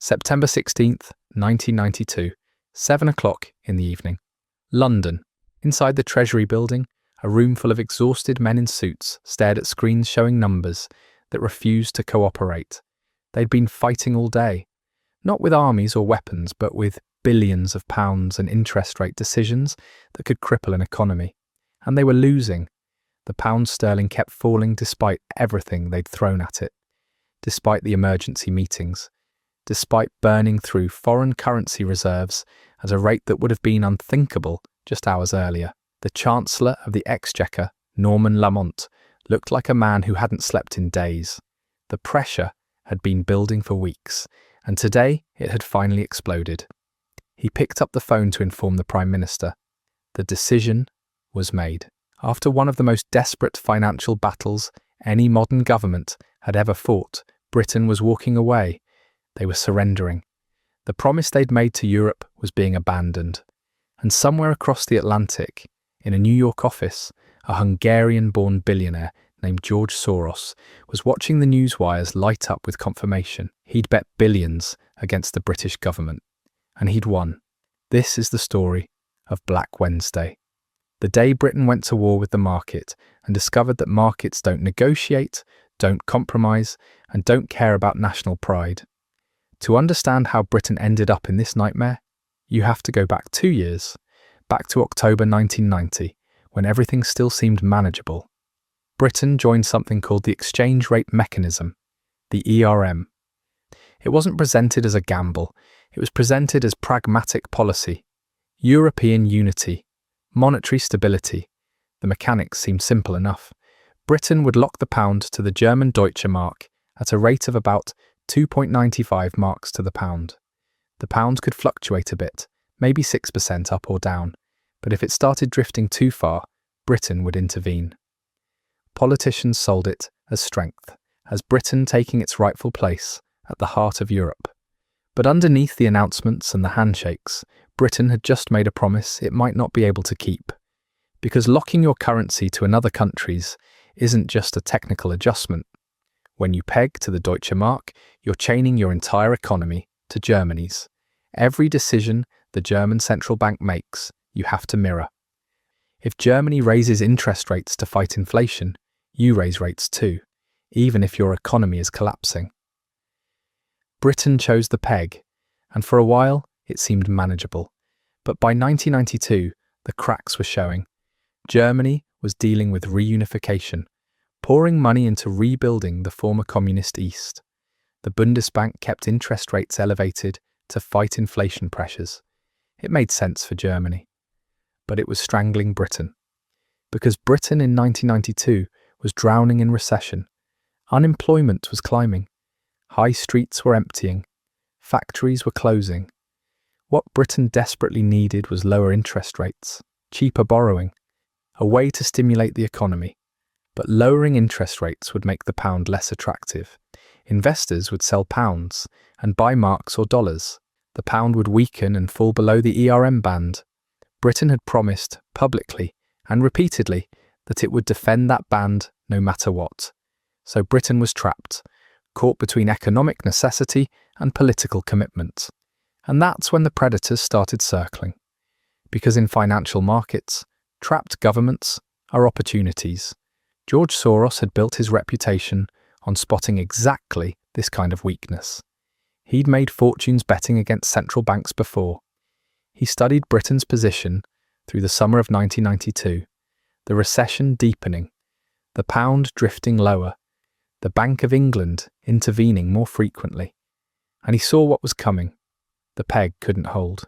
September 16th, 1992, 7 o'clock in the evening. London. Inside the Treasury building, a room full of exhausted men in suits stared at screens showing numbers that refused to cooperate. They'd been fighting all day, not with armies or weapons, but with billions of pounds and interest rate decisions that could cripple an economy. And they were losing. The pound sterling kept falling despite everything they'd thrown at it, despite the emergency meetings, despite burning through foreign currency reserves at a rate that would have been unthinkable just hours earlier. The Chancellor of the Exchequer, Norman Lamont, looked like a man who hadn't slept in days. The pressure had been building for weeks, and today it had finally exploded. He picked up the phone to inform the Prime Minister. The decision was made. After one of the most desperate financial battles any modern government had ever fought, Britain was walking away. They were surrendering. The promise they'd made to Europe was being abandoned. And somewhere across the Atlantic, in a New York office, a Hungarian-born billionaire named George Soros was watching the news wires light up with confirmation. He'd bet billions against the British government, and he'd won. This is the story of Black Wednesday. The day Britain went to war with the market and discovered that markets don't negotiate, don't compromise, and don't care about national pride. To understand how Britain ended up in this nightmare, you have to go back 2 years, back to October 1990, when everything still seemed manageable. Britain joined something called the Exchange Rate Mechanism, the ERM. It wasn't presented as a gamble, it was presented as pragmatic policy, European unity, monetary stability. The mechanics seemed simple enough. Britain would lock the pound to the German Deutsche Mark at a rate of about 2.95 marks to the pound. The pound could fluctuate a bit, maybe 6% up or down, but if it started drifting too far, Britain would intervene. Politicians sold it as strength, as Britain taking its rightful place at the heart of Europe. But underneath the announcements and the handshakes, Britain had just made a promise it might not be able to keep. Because locking your currency to another country's isn't just a technical adjustment. When you peg to the Deutsche Mark, you're chaining your entire economy to Germany's. Every decision the German central bank makes, you have to mirror. If Germany raises interest rates to fight inflation, you raise rates too, even if your economy is collapsing. Britain chose the peg, and for a while it seemed manageable. But by 1992, the cracks were showing. Germany was dealing with reunification, pouring money into rebuilding the former communist East. The Bundesbank kept interest rates elevated to fight inflation pressures. It made sense for Germany. But it was strangling Britain. Because Britain in 1992 was drowning in recession. Unemployment was climbing. High streets were emptying. Factories were closing. What Britain desperately needed was lower interest rates, cheaper borrowing, a way to stimulate the economy. But lowering interest rates would make the pound less attractive. Investors would sell pounds and buy marks or dollars. The pound would weaken and fall below the ERM band. Britain had promised, publicly and repeatedly, that it would defend that band no matter what. So Britain was trapped, caught between economic necessity and political commitment. And that's when the predators started circling. Because in financial markets, trapped governments are opportunities. George Soros had built his reputation on spotting exactly this kind of weakness. He'd made fortunes betting against central banks before. He studied Britain's position through the summer of 1992, the recession deepening, the pound drifting lower, the Bank of England intervening more frequently. And he saw what was coming. The peg couldn't hold.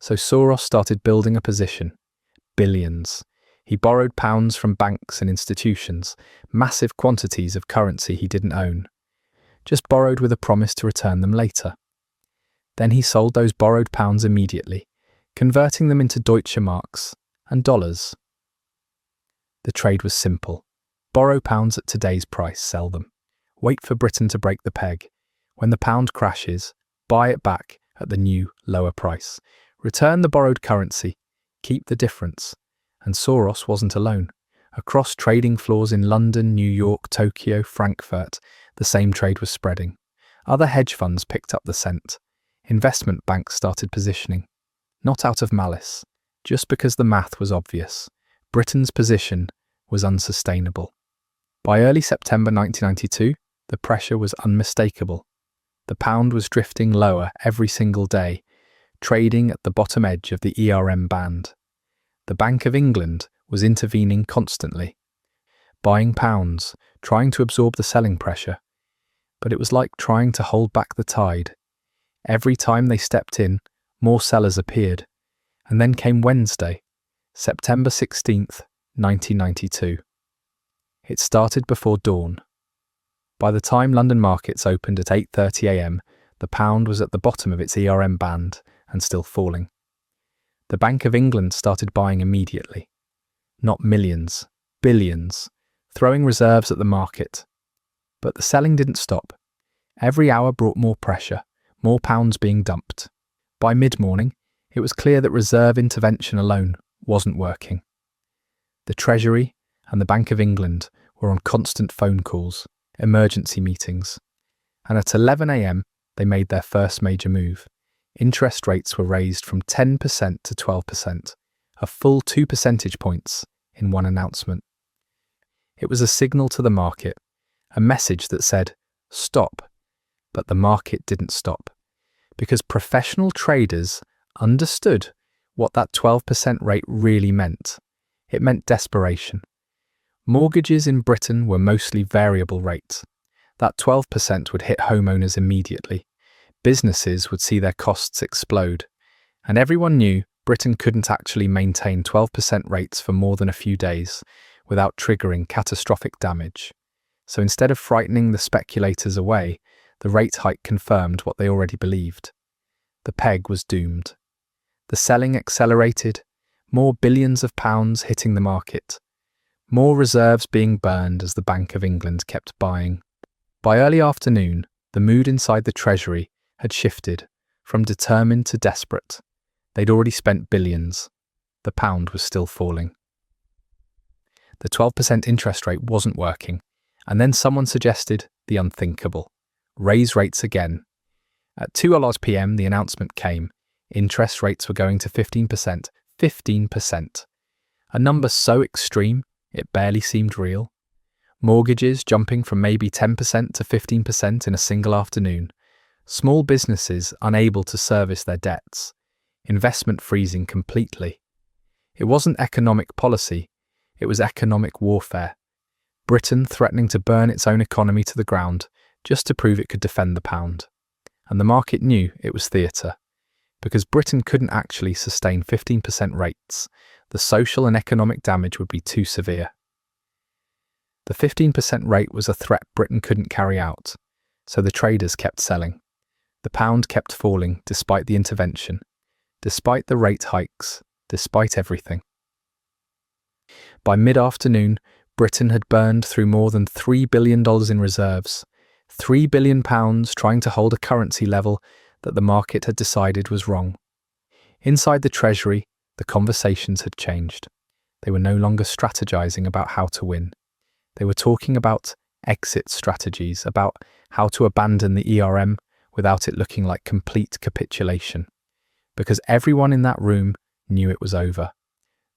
So Soros started building a position. Billions. He borrowed pounds from banks and institutions, massive quantities of currency he didn't own. Just borrowed with a promise to return them later. Then he sold those borrowed pounds immediately, converting them into Deutsche Marks and dollars. The trade was simple. Borrow pounds at today's price, sell them. Wait for Britain to break the peg. When the pound crashes, buy it back at the new, lower price. Return the borrowed currency. Keep the difference. And Soros wasn't alone. Across trading floors in London, New York, Tokyo, Frankfurt, the same trade was spreading. Other hedge funds picked up the scent. Investment banks started positioning. Not out of malice, just because the math was obvious. Britain's position was unsustainable. By early September 1992, the pressure was unmistakable. The pound was drifting lower every single day, trading at the bottom edge of the ERM band. The Bank of England was intervening constantly, buying pounds, trying to absorb the selling pressure. But it was like trying to hold back the tide. Every time they stepped in, more sellers appeared. And then came Wednesday, September 16th, 1992. It started before dawn. By the time London markets opened at 8:30 a.m, the pound was at the bottom of its ERM band and still falling. The Bank of England started buying immediately. Not millions, billions, throwing reserves at the market. But the selling didn't stop. Every hour brought more pressure, more pounds being dumped. By mid-morning, it was clear that reserve intervention alone wasn't working. The Treasury and the Bank of England were on constant phone calls, emergency meetings, and at 11 a.m. they made their first major move. Interest rates were raised from 10% to 12%, a full 2 percentage points in one announcement. It was a signal to the market, a message that said, stop. But the market didn't stop, because professional traders understood what that 12% rate really meant. It meant desperation. Mortgages in Britain were mostly variable rates. That 12% would hit homeowners immediately. Businesses would see their costs explode. And everyone knew Britain couldn't actually maintain 12% rates for more than a few days without triggering catastrophic damage. So instead of frightening the speculators away, the rate hike confirmed what they already believed. The peg was doomed. The selling accelerated, more billions of pounds hitting the market. More reserves being burned as the Bank of England kept buying. By early afternoon, the mood inside the Treasury had shifted from determined to desperate. They'd already spent billions. The pound was still falling. The 12% interest rate wasn't working, and then someone suggested the unthinkable. Raise rates again. At 2:00 p.m. the announcement came. Interest rates were going to 15%. 15%. A number so extreme, it barely seemed real. Mortgages jumping from maybe 10% to 15% in a single afternoon. Small businesses unable to service their debts. Investment freezing completely. It wasn't economic policy, it was economic warfare. Britain threatening to burn its own economy to the ground just to prove it could defend the pound. And the market knew it was theatre. Because Britain couldn't actually sustain 15% rates, the social and economic damage would be too severe. The 15% rate was a threat Britain couldn't carry out, so the traders kept selling. The pound kept falling despite the intervention, despite the rate hikes, despite everything. By mid-afternoon, Britain had burned through more than $3 billion in reserves, £3 billion trying to hold a currency level that the market had decided was wrong. Inside the Treasury, the conversations had changed. They were no longer strategizing about how to win. They were talking about exit strategies, about how to abandon the ERM without it looking like complete capitulation. Because everyone in that room knew it was over.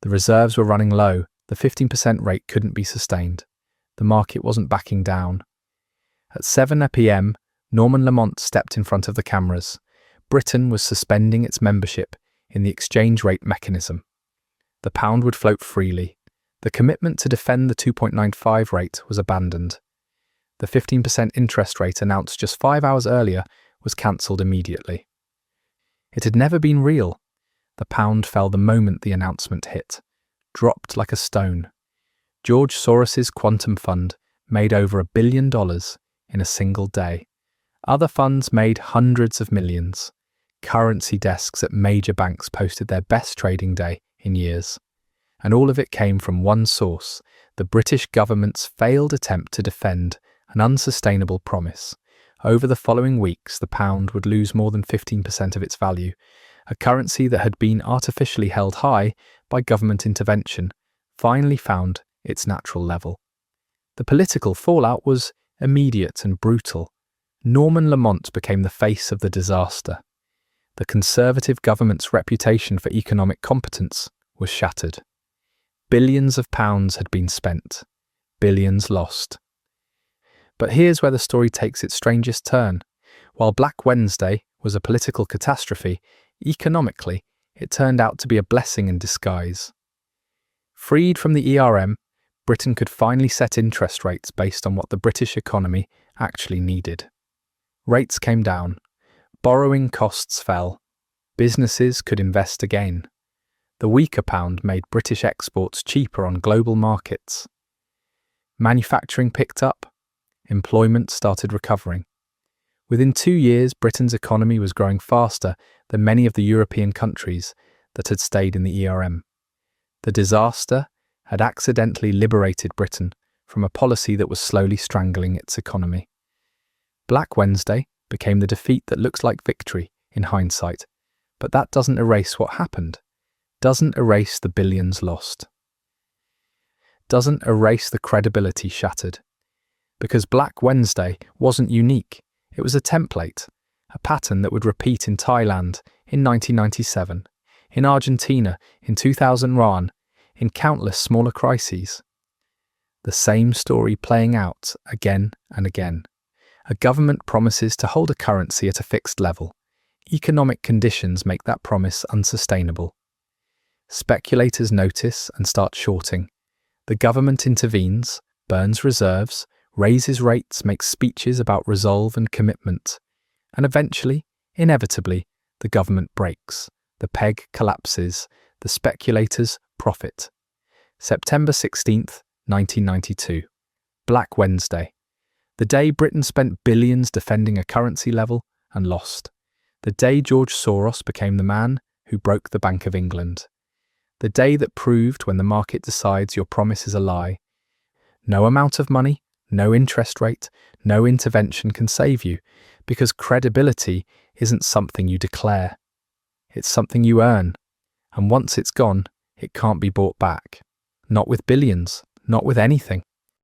The reserves were running low, the 15% rate couldn't be sustained. The market wasn't backing down. At 7 p.m, Norman Lamont stepped in front of the cameras. Britain was suspending its membership in the exchange rate mechanism. The pound would float freely. The commitment to defend the 2.95 rate was abandoned. The 15% interest rate announced just 5 hours earlier was cancelled immediately. It had never been real. The pound fell the moment the announcement hit, dropped like a stone. George Soros's quantum fund made over $1 billion in a single day. Other funds made hundreds of millions. Currency desks at major banks posted their best trading day in years. And all of it came from one source, the British government's failed attempt to defend an unsustainable promise. Over the following weeks, the pound would lose more than 15% of its value. A currency that had been artificially held high by government intervention finally found its natural level. The political fallout was immediate and brutal. Norman Lamont became the face of the disaster. The Conservative government's reputation for economic competence was shattered. Billions of pounds had been spent, billions lost. But here's where the story takes its strangest turn. While Black Wednesday was a political catastrophe, economically, it turned out to be a blessing in disguise. Freed from the ERM, Britain could finally set interest rates based on what the British economy actually needed. Rates came down, borrowing costs fell, businesses could invest again. The weaker pound made British exports cheaper on global markets. Manufacturing picked up, employment started recovering. Within 2 years, Britain's economy was growing faster than many of the European countries that had stayed in the ERM. The disaster had accidentally liberated Britain from a policy that was slowly strangling its economy. Black Wednesday became the defeat that looks like victory in hindsight, but that doesn't erase what happened, doesn't erase the billions lost, doesn't erase the credibility shattered. Because Black Wednesday wasn't unique, it was a template, a pattern that would repeat in Thailand in 1997, in Argentina in 2001, in countless smaller crises. The same story playing out again and again. A government promises to hold a currency at a fixed level. Economic conditions make that promise unsustainable. Speculators notice and start shorting. The government intervenes, burns reserves, raises rates, makes speeches about resolve and commitment. And eventually, inevitably, the government breaks. The peg collapses. The speculators profit. September 16th, 1992. Black Wednesday. The day Britain spent billions defending a currency level and lost. The day George Soros became the man who broke the Bank of England. The day that proved when the market decides your promise is a lie. No amount of money, no interest rate, no intervention can save you, because credibility isn't something you declare. It's something you earn, and once it's gone, it can't be bought back. Not with billions, not with anything.